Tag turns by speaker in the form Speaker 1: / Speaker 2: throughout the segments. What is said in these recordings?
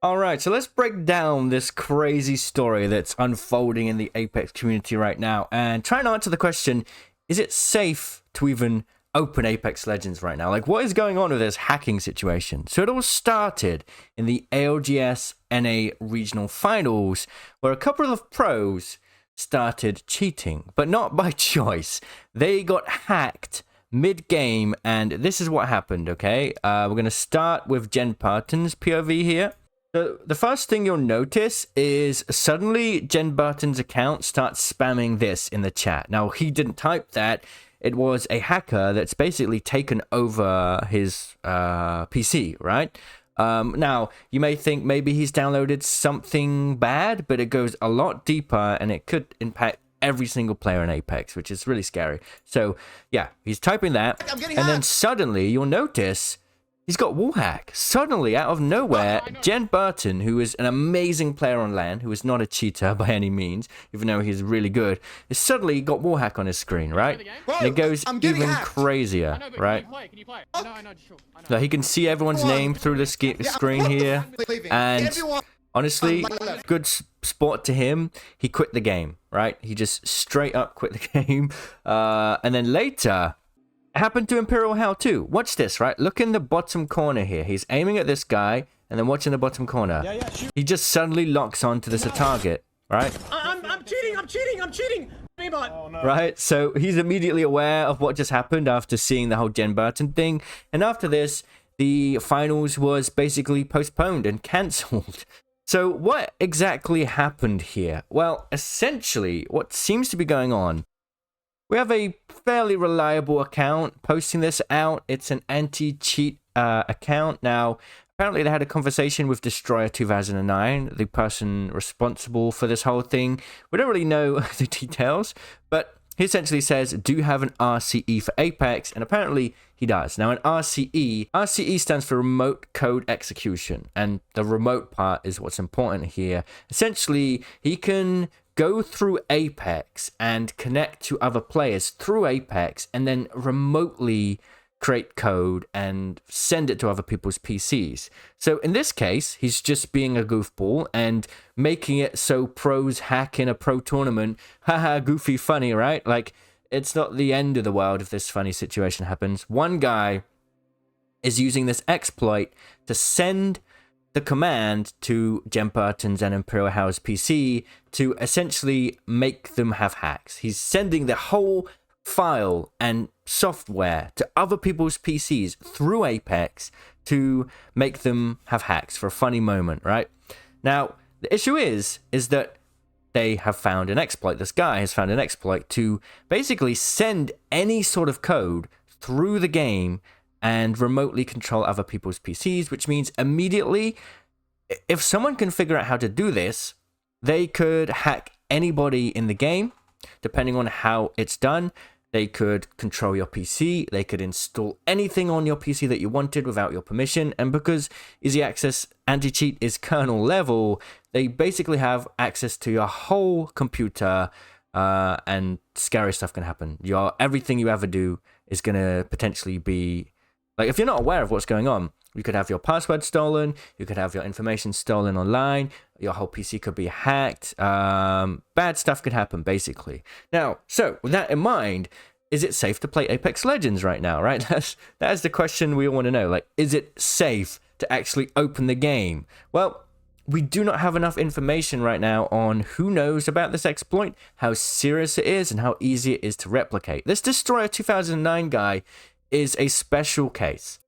Speaker 1: Alright, so let's break down this crazy story that's unfolding in the Apex community right now and try and answer the question, is it safe to even open Apex Legends right now? Like, what is going on with this hacking situation? So it all started in the ALGS NA regional finals, where a couple of pros started cheating, but not by choice. They got hacked mid-game, and this is what happened, okay? We're going to start with Jen Barton's POV here. So the first thing you'll notice is suddenly Jen Barton's account starts spamming this in the chat. Now, he didn't type that. It was a hacker that's basically taken over his PC, right? Now, you may think maybe he's downloaded something bad, but it goes a lot deeper and it could impact every single player in Apex, which is really scary. So, yeah, he's typing that, and then suddenly you'll notice he's got wallhack. Suddenly, out of nowhere, Jen Barton, who is an amazing player on LAN, who is not a cheater by any means, even though he's really good, has suddenly got wallhack on his screen, right? And it goes even crazier, right? So he can see everyone's name through the screen here, and honestly, good sport to him. He quit the game, right? He just straight up quit the game, and then later, happened to Imperial Hell too. Watch this, right? Look in the bottom corner here. He's aiming at this guy, and then watch in the bottom corner. He just suddenly locks onto this target, right?
Speaker 2: I'm cheating!
Speaker 1: Oh, no. Right? So he's immediately aware of what just happened after seeing the whole Jen Barton thing. And after this, the finals was basically postponed and cancelled. So what exactly happened here? Well, essentially, what seems to be going on, we have a fairly reliable account posting this out. It's an anti-cheat account. Now, apparently they had a conversation with Destroyer 2009, the person responsible for this whole thing. We don't really know the details, but he essentially says, do you have an RCE for Apex? And apparently he does. Now, an RCE stands for Remote Code Execution, and the remote part is what's important here. Essentially, he can go through Apex and connect to other players through Apex and then remotely create code and send it to other people's PCs. So in this case, he's just being a goofball and making it so pros hack in a pro tournament. Haha, goofy funny, right? Like, it's not the end of the world if this funny situation happens. One guy is using this exploit to send the command to Jen Barton's and Imperial Hell's PC to essentially make them have hacks. He's sending the whole file and software to other people's PCs through Apex to make them have hacks for a funny moment, right? Now, the issue is that they have found an exploit. This guy has found an exploit to basically send any sort of code through the game and remotely control other people's PCs, which means immediately, if someone can figure out how to do this, they could hack anybody in the game, depending on how it's done. They could control your PC, they could install anything on your PC that you wanted without your permission, and because Easy Access Anti-Cheat is kernel level, they basically have access to your whole computer, and scary stuff can happen. Everything you ever do is going to potentially be, like, if you're not aware of what's going on, you could have your password stolen, you could have your information stolen online, your whole PC could be hacked, bad stuff could happen, basically. Now, so, with that in mind, is it safe to play Apex Legends right now, right? That is the question we all want to know. Like, is it safe to actually open the game? Well, we do not have enough information right now on who knows about this exploit, how serious it is, and how easy it is to replicate. This Destroyer 2009 guy is a special case.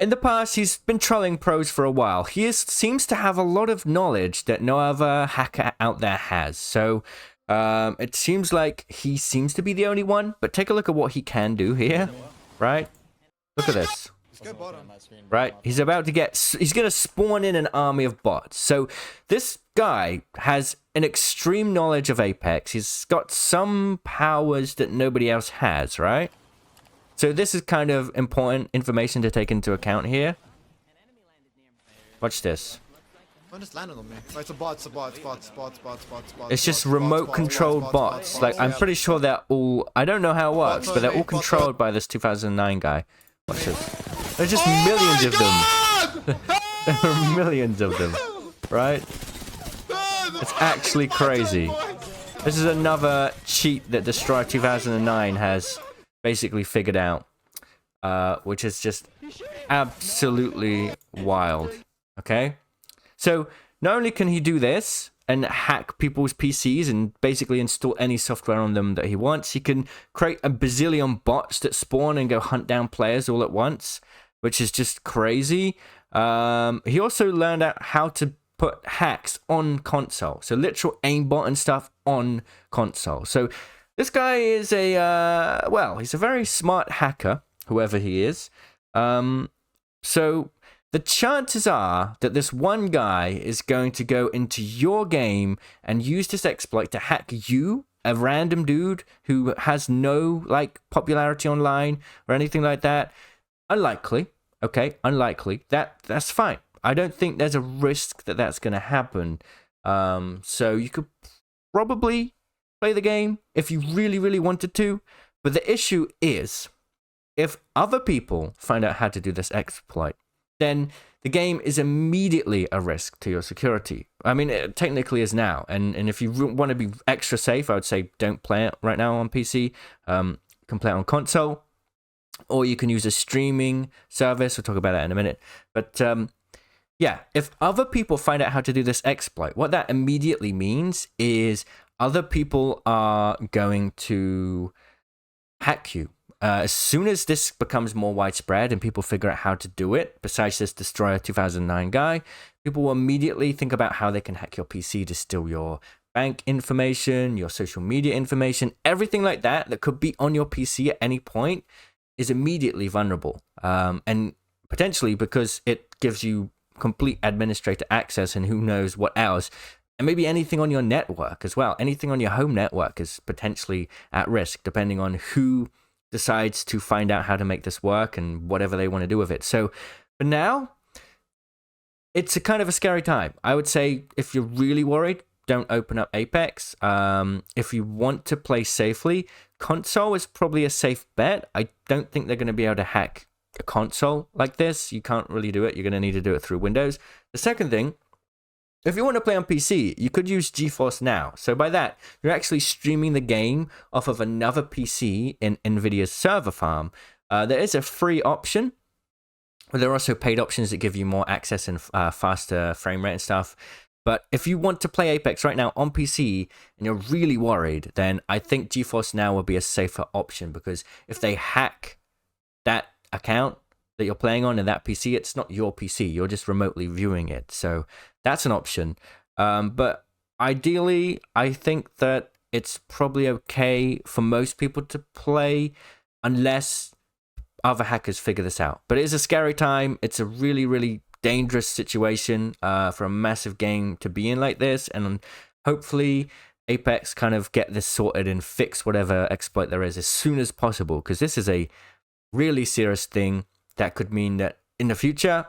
Speaker 1: In the past, he's been trolling pros for a while. He seems to have a lot of knowledge that no other hacker out there has. So it seems like he seems to be the only one. But take a look at what he can do here, right? Look at this. Right? He's about to he's going to spawn in an army of bots. So this guy has an extreme knowledge of Apex. He's got some powers that nobody else has, right? So this is kind of important information to take into account here. Watch this. It's just remote controlled bots. Like, I'm pretty sure they're all, I don't know how it works, but they're all controlled by this 2009 guy. Watch this. There's just millions of them. There are millions of them. right? It's actually crazy. This is another cheat that Destroyer 2009 has basically figured out, which is just absolutely wild. Okay? So, not only can he do this and hack people's PCs and basically install any software on them that he wants, he can create a bazillion bots that spawn and go hunt down players all at once, which is just crazy. He also learned out how to put hacks on console, so literal aimbot and stuff on console. So this guy is he's a very smart hacker, whoever he is. So the chances are that this one guy is going to go into your game and use this exploit to hack you, a random dude who has no popularity online or anything like that. Unlikely. Okay, unlikely. That's fine. I don't think there's a risk that that's going to happen. So you could probably play the game if you really, really wanted to. But the issue is, if other people find out how to do this exploit, then the game is immediately a risk to your security. I mean, it technically is now. And if you want to be extra safe, I would say don't play it right now on PC. You can play it on console. Or you can use a streaming service. We'll talk about that in a minute. But yeah, if other people find out how to do this exploit, what that immediately means is other people are going to hack you. As soon as this becomes more widespread and people figure out how to do it, besides this Destroyer 2009 guy, people will immediately think about how they can hack your PC to steal your bank information, your social media information, everything like that that could be on your PC at any point is immediately vulnerable. And potentially because it gives you complete administrator access and who knows what else. And maybe anything on your network as well. Anything on your home network is potentially at risk, depending on who decides to find out how to make this work and whatever they want to do with it. So for now, it's a kind of a scary time. I would say if you're really worried, don't open up Apex. If you want to play safely, console is probably a safe bet. I don't think they're going to be able to hack a console like this. You can't really do it. You're going to need to do it through Windows. The second thing, if you want to play on PC, you could use GeForce Now. So by that, you're actually streaming the game off of another PC in NVIDIA's server farm. There is a free option, but there are also paid options that give you more access and faster frame rate and stuff. But if you want to play Apex right now on PC and you're really worried, then I think GeForce Now will be a safer option, because if they hack that account that you're playing on in that PC, it's not your PC. You're just remotely viewing it. So that's an option. But ideally, I think that it's probably okay for most people to play unless other hackers figure this out. But it is a scary time. It's a really, really dangerous situation for a massive game to be in like this. And hopefully Apex kind of get this sorted and fix whatever exploit there is as soon as possible, because this is a really serious thing that could mean that in the future,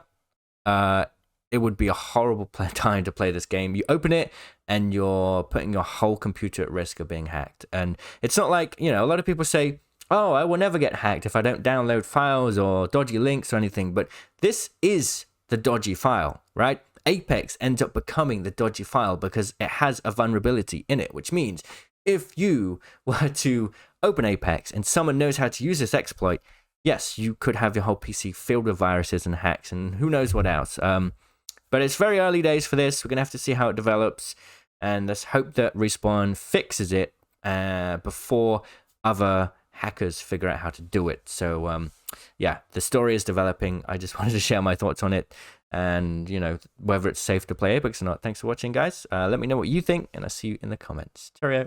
Speaker 1: it would be a horrible time to play this game. You open it and you're putting your whole computer at risk of being hacked. And it's not like, a lot of people say, oh, I will never get hacked if I don't download files or dodgy links or anything. But this is the dodgy file, right? Apex ends up becoming the dodgy file because it has a vulnerability in it, which means if you were to open Apex and someone knows how to use this exploit, yes, you could have your whole PC filled with viruses and hacks and who knows what else. But it's very early days for this. We're going to have to see how it develops. And let's hope that Respawn fixes it before other hackers figure out how to do it. So, yeah, the story is developing. I just wanted to share my thoughts on it. And, whether it's safe to play Apex or not. Thanks for watching, guys. Let me know what you think, and I'll see you in the comments. Cheerio.